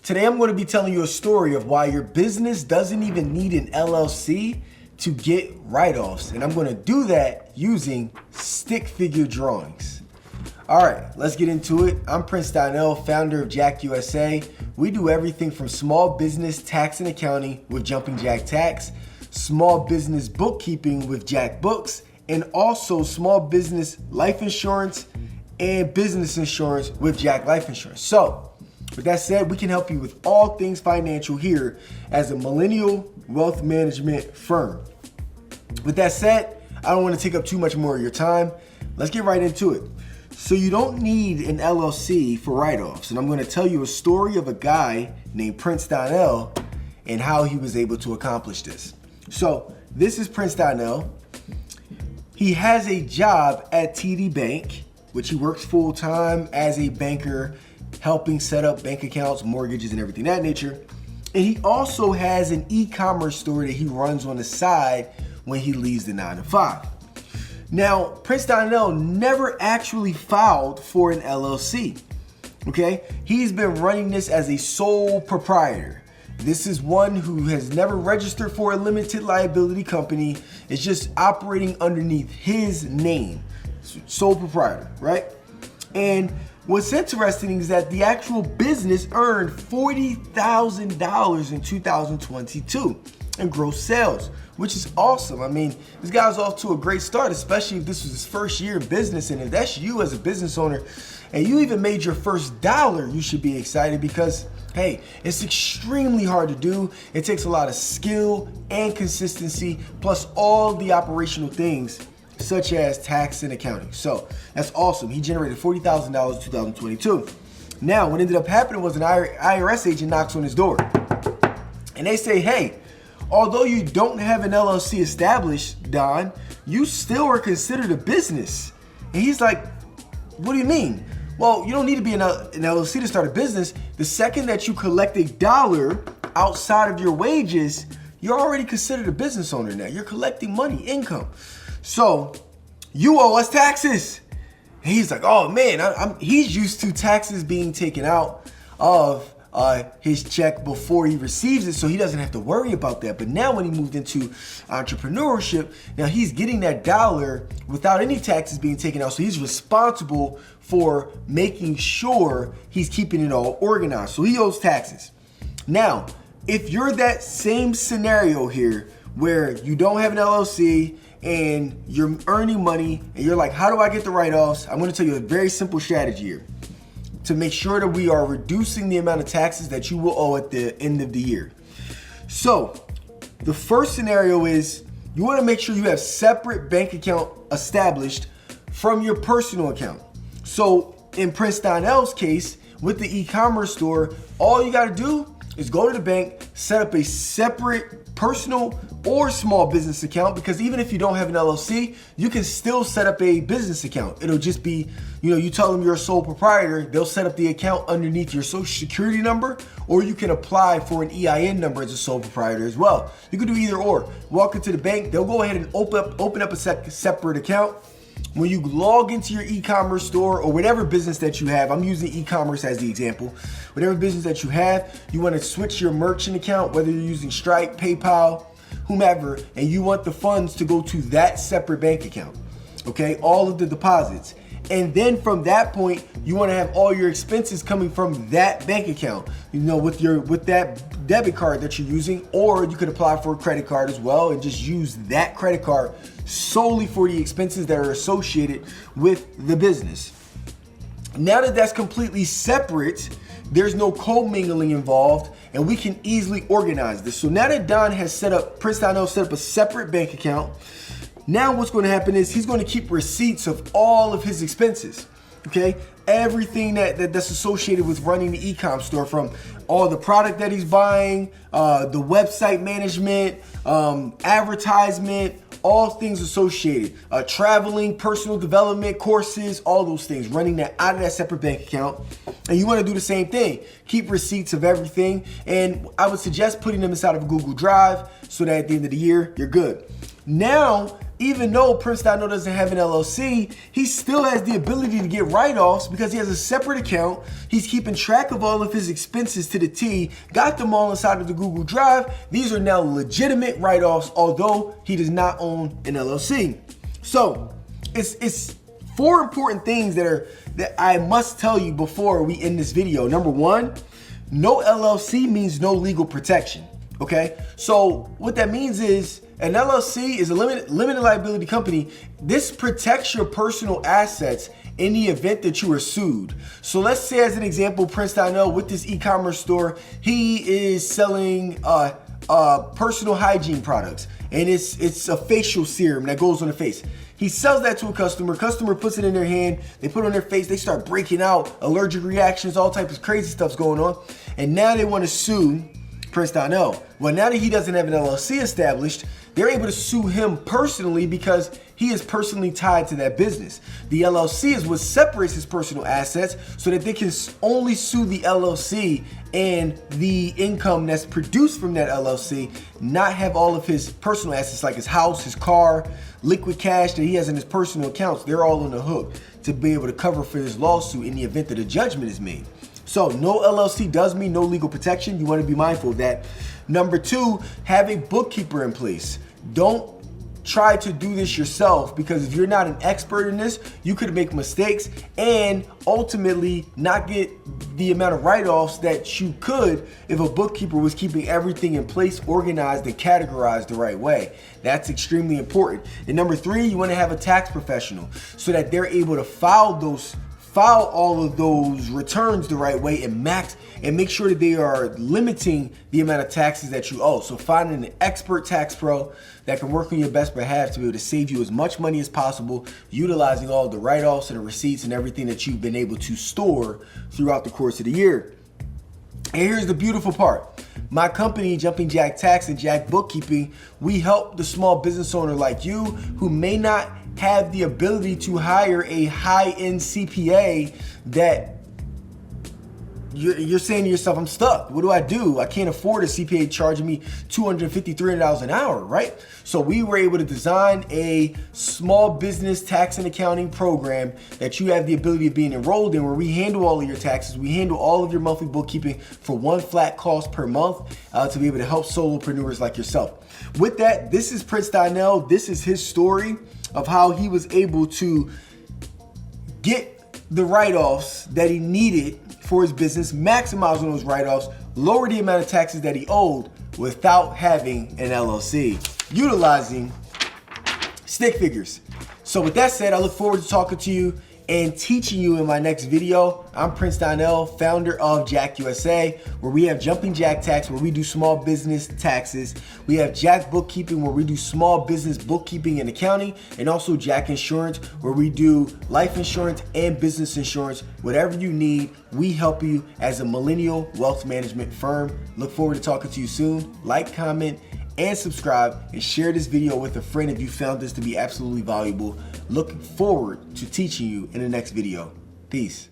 Today I'm going to be telling you a story of why your business doesn't even need an LLC to get write-offs. And I'm going to do that using stick figure drawings. All right, let's get into it. I'm Prince Donnell, founder of Jack USA. We do everything from small business tax and accounting with Jumping Jack Tax, small business bookkeeping with Jack Books, and also small business life insurance and business insurance with Jack Life Insurance. So, with that said, we can help you with all things financial here as a millennial wealth management firm. With that said, I don't want to take up too much more of your time. Let's get right into it. So you don't need an LLC for write-offs. And I'm going to tell you a story of a guy named Prince Donnell and how he was able to accomplish this. So this is Prince Donnell. He has a job at TD Bank, which he works full-time as a banker, helping set up bank accounts, mortgages, and everything of that nature. And he also has an e-commerce store that he runs on the side when he leaves the 9 to 5. Now, Prince Donnell never actually filed for an LLC, okay? He's been running this as a sole proprietor. This is one who has never registered for a limited liability company. It's just operating underneath his name, sole proprietor, right? And what's interesting is that the actual business earned $40,000 in 2022 in gross sales, which is awesome. I mean, this guy's off to a great start, especially if this was his first year in business. And if that's you as a business owner and you even made your first dollar, you should be excited because, hey, it's extremely hard to do. It takes a lot of skill and consistency, plus all the operational things such as tax and accounting. So that's awesome. He generated $40,000 in 2022. Now, what ended up happening was an IRS agent knocks on his door and they say, hey, although you don't have an LLC established, Don, you still are considered a business. And he's like, what do you mean? Well, you don't need to be an LLC to start a business. The second that you collect a dollar outside of your wages, you're already considered a business owner now. You're collecting money, income. So you owe us taxes. And he's like, oh man, he's used to taxes being taken out of his check before he receives it, so he doesn't have to worry about that. But now when he moved into entrepreneurship, now he's getting that dollar without any taxes being taken out. So he's responsible for making sure he's keeping it all organized. So he owes taxes. Now, if you're that same scenario here where you don't have an LLC and you're earning money and you're like, how do I get the write-offs? I'm going to tell you a very simple strategy here to make sure that we are reducing the amount of taxes that you will owe at the end of the year. So the first scenario is you want to make sure you have separate bank account established from your personal account. So in Prince Donnell's case, with the e-commerce store, all you got to do is go to the bank, set up a separate personal or small business account, because even if you don't have an LLC, you can still set up a business account. It'll just be, you tell them you're a sole proprietor, they'll set up the account underneath your social security number, or you can apply for an EIN number as a sole proprietor as well. You can do either or. Walk into the bank, they'll go ahead and open up a separate account. When you log into your e-commerce store or whatever business that you have, I'm using e-commerce as the example, whatever business that you have, you want to switch your merchant account, whether you're using Stripe, PayPal, whomever, and you want the funds to go to that separate bank account, okay? All of the deposits. And then from that point, you want to have all your expenses coming from that bank account, with that debit card that you're using, or you could apply for a credit card as well and just use that credit card solely for the expenses that are associated with the business. Now that that's completely separate, there's no commingling involved, and we can easily organize this. So now that Prince Donnell set up a separate bank account, now what's going to happen is he's going to keep receipts of all of his expenses, okay? Everything that's associated with running the e-com store, from all the product that he's buying, the website management, advertisement, all things associated, traveling, personal development, courses, all those things, running that out of that separate bank account. And you want to do the same thing. Keep receipts of everything. And I would suggest putting them inside of a Google Drive so that at the end of the year, you're good. Now, even though Prince Donnell doesn't have an LLC, he still has the ability to get write-offs because he has a separate account. He's keeping track of all of his expenses to the T, got them all inside of the Google Drive. These are now legitimate write-offs, although he does not own an LLC. So it's 4 important things that I must tell you before we end this video. Number 1, no LLC means no legal protection. Okay, so what that means is an LLC is a limited liability company. This protects your personal assets in the event that you are sued. So let's say, as an example, Prince Donnell with this e-commerce store, he is selling personal hygiene products, and it's a facial serum that goes on the face. He sells that to a customer. Customer puts it in their hand. They put it on their face. They start breaking out, allergic reactions, all types of crazy stuff's going on, and now they want to sue Prince Donnell. Well, now that he doesn't have an LLC established, they're able to sue him personally because he is personally tied to that business. The LLC is what separates his personal assets so that they can only sue the LLC and the income that's produced from that LLC, not have all of his personal assets like his house, his car, liquid cash that he has in his personal accounts. They're all on the hook to be able to cover for his lawsuit in the event that a judgment is made. So no LLC does mean no legal protection. You want to be mindful of that. Number 2, have a bookkeeper in place. Don't try to do this yourself, because if you're not an expert in this, you could make mistakes and ultimately not get the amount of write-offs that you could if a bookkeeper was keeping everything in place, organized, and categorized the right way. That's extremely important. And number 3, you want to have a tax professional so that they're able to file all of those returns the right way and make sure that they are limiting the amount of taxes that you owe. So finding an expert tax pro that can work on your best behalf to be able to save you as much money as possible, utilizing all the write-offs and the receipts and everything that you've been able to store throughout the course of the year. And here's the beautiful part. My company, Jumping Jack Tax and Jack Bookkeeping, we help the small business owner like you who may not have the ability to hire a high-end CPA that you're saying to yourself, I'm stuck. What do I do? I can't afford a CPA charging me $250, $300 an hour, right? So we were able to design a small business tax and accounting program that you have the ability of being enrolled in, where we handle all of your taxes. We handle all of your monthly bookkeeping for one flat cost per month to be able to help solopreneurs like yourself. With that, this is Prince Donnell. This is his story of how he was able to get the write-offs that he needed for his business, maximize on those write-offs, lower the amount of taxes that he owed without having an LLC, utilizing stick figures. So with that said, I look forward to talking to you and teaching you in my next video. I'm Prince Donnell, founder of Jack USA, where we have Jumping Jack Tax, where we do small business taxes. We have Jack Bookkeeping, where we do small business bookkeeping and accounting, and also Jack Insurance, where we do life insurance and business insurance. Whatever you need, we help you as a millennial wealth management firm. Look forward to talking to you soon. Like, comment, and subscribe, and share this video with a friend if you found this to be absolutely valuable. Looking forward to teaching you in the next video. Peace.